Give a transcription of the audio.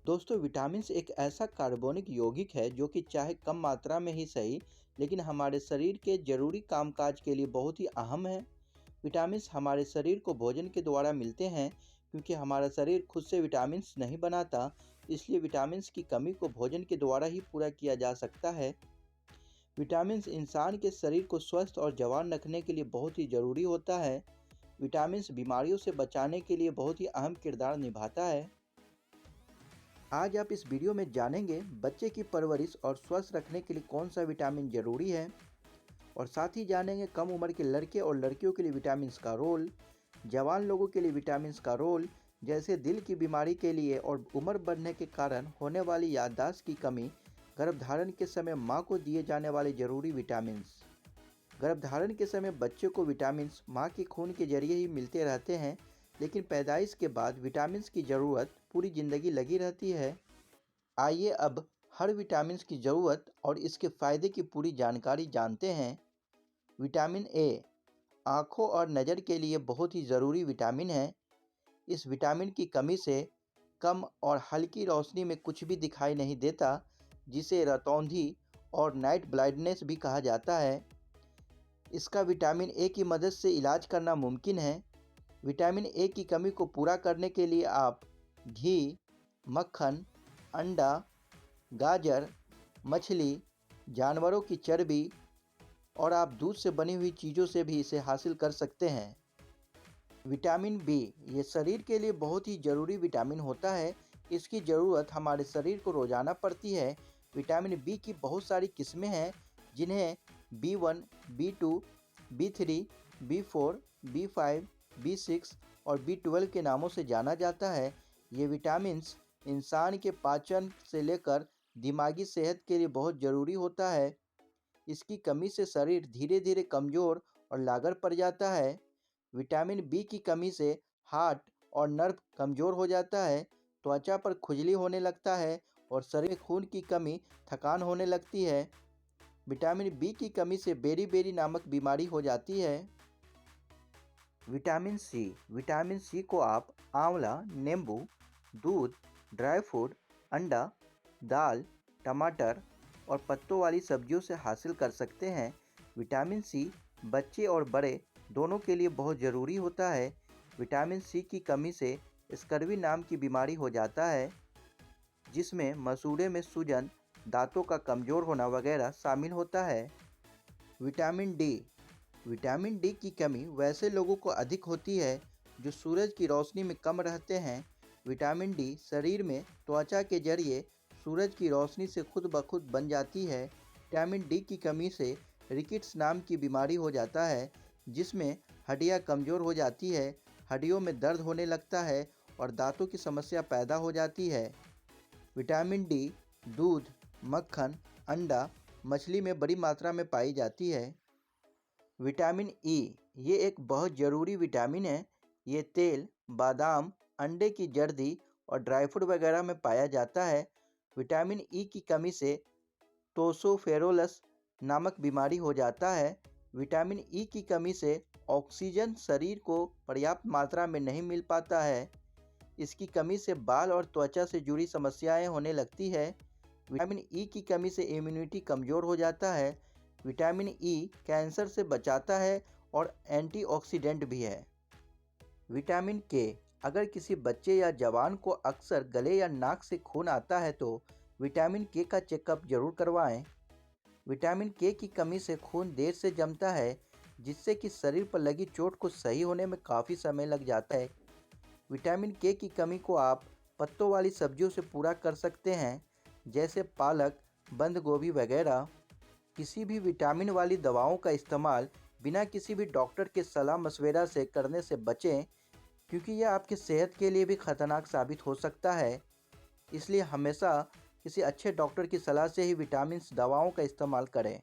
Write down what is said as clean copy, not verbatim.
दोस्तों, विटामिन्स एक ऐसा कार्बनिक यौगिक है जो कि चाहे कम मात्रा में ही सही, लेकिन हमारे शरीर के जरूरी कामकाज के लिए बहुत ही अहम है। विटामिन्स हमारे शरीर को भोजन के द्वारा मिलते हैं, क्योंकि हमारा शरीर खुद से विटामिन्स नहीं बनाता। इसलिए विटामिन्स की कमी को भोजन के द्वारा ही पूरा किया जा सकता है। विटामिन्स इंसान के शरीर को स्वस्थ और जवान रखने के लिए बहुत ही ज़रूरी होता है। विटामिन्स बीमारियों से बचाने के लिए बहुत ही अहम किरदार निभाता है। आज आप इस वीडियो में जानेंगे बच्चे की परवरिश और स्वस्थ रखने के लिए कौन सा विटामिन जरूरी है, और साथ ही जानेंगे कम उम्र के लड़के और लड़कियों के लिए विटामिन्स का रोल, जवान लोगों के लिए विटामिन्स का रोल, जैसे दिल की बीमारी के लिए और उम्र बढ़ने के कारण होने वाली याददाश्त की कमी, गर्भधारण के समय माँ को दिए जाने वाले जरूरी विटामिन्स। गर्भधारण के समय बच्चे को विटामिन्स माँ के खून के जरिए ही मिलते रहते हैं, लेकिन पैदाइश के बाद विटामिन्स की ज़रूरत पूरी ज़िंदगी लगी रहती है। आइए अब हर विटामिन्स की ज़रूरत और इसके फ़ायदे की पूरी जानकारी जानते हैं। विटामिन ए आँखों और नज़र के लिए बहुत ही ज़रूरी विटामिन है। इस विटामिन की कमी से कम और हल्की रोशनी में कुछ भी दिखाई नहीं देता, जिसे रतौंधी और नाइट ब्लाइंडनेस भी कहा जाता है। इसका विटामिन ए की मदद से इलाज करना मुमकिन है। विटामिन ए की कमी को पूरा करने के लिए आप घी, मक्खन, अंडा, गाजर, मछली, जानवरों की चर्बी और आप दूध से बनी हुई चीज़ों से भी इसे हासिल कर सकते हैं। विटामिन बी ये शरीर के लिए बहुत ही ज़रूरी विटामिन होता है। इसकी ज़रूरत हमारे शरीर को रोज़ाना पड़ती है। विटामिन बी की बहुत सारी किस्में हैं, जिन्हें B1, B2, B3, B4, B5, B6 और B12 के नामों से जाना जाता है। ये विटामिन्स इंसान के पाचन से लेकर दिमागी सेहत के लिए बहुत ज़रूरी होता है। इसकी कमी से शरीर धीरे धीरे कमज़ोर और लागर पड़ जाता है। विटामिन बी की कमी से हार्ट और नर्व कमज़ोर हो जाता है, त्वचा पर खुजली होने लगता है और शरीर में खून की कमी, थकान होने लगती है। विटामिन बी की कमी से बेरी नामक बीमारी हो जाती है। विटामिन सी को आप आंवला, नींबू, दूध, ड्राई फ्रूट, अंडा, दाल, टमाटर और पत्तों वाली सब्जियों से हासिल कर सकते हैं। विटामिन सी बच्चे और बड़े दोनों के लिए बहुत ज़रूरी होता है। विटामिन सी की कमी से स्कर्वी नाम की बीमारी हो जाता है, जिसमें मसूड़े में सूजन, दांतों का कमज़ोर होना वगैरह शामिल होता है। विटामिन डी की कमी वैसे लोगों को अधिक होती है जो सूरज की रोशनी में कम रहते हैं। विटामिन डी शरीर में त्वचा के जरिए सूरज की रोशनी से खुद ब खुद बन जाती है। विटामिन डी की कमी से रिकेट्स नाम की बीमारी हो जाता है, जिसमें हड्डियां कमज़ोर हो जाती है, हड्डियों में दर्द होने लगता है और दांतों की समस्या पैदा हो जाती है। विटामिन डी दूध, मक्खन, अंडा, मछली में बड़ी मात्रा में पाई जाती है। विटामिन ई ये एक बहुत ज़रूरी विटामिन है। ये तेल, बादाम, अंडे की जर्दी और ड्राई फ्रूट वगैरह में पाया जाता है। विटामिन ई की कमी से टोसोफेरोलस नामक बीमारी हो जाता है। विटामिन ई की कमी से ऑक्सीजन शरीर को पर्याप्त मात्रा में नहीं मिल पाता है। इसकी कमी से बाल और त्वचा से जुड़ी समस्याएं होने लगती है। विटामिन ई की कमी से इम्यूनिटी कमज़ोर हो जाता है। विटामिन ई कैंसर से बचाता है और एंटीऑक्सीडेंट भी है। विटामिन के अगर किसी बच्चे या जवान को अक्सर गले या नाक से खून आता है तो विटामिन के का चेकअप जरूर करवाएं। विटामिन के की कमी से खून देर से जमता है, जिससे कि शरीर पर लगी चोट को सही होने में काफ़ी समय लग जाता है। विटामिन के की कमी को आप पत्तों वाली सब्जियों से पूरा कर सकते हैं, जैसे पालक, बंद गोभी वगैरह। किसी भी विटामिन वाली दवाओं का इस्तेमाल बिना किसी भी डॉक्टर के सलाह मशवरा से करने से बचें, क्योंकि यह आपकी सेहत के लिए भी खतरनाक साबित हो सकता है। इसलिए हमेशा किसी अच्छे डॉक्टर की सलाह से ही विटामिन्स दवाओं का इस्तेमाल करें।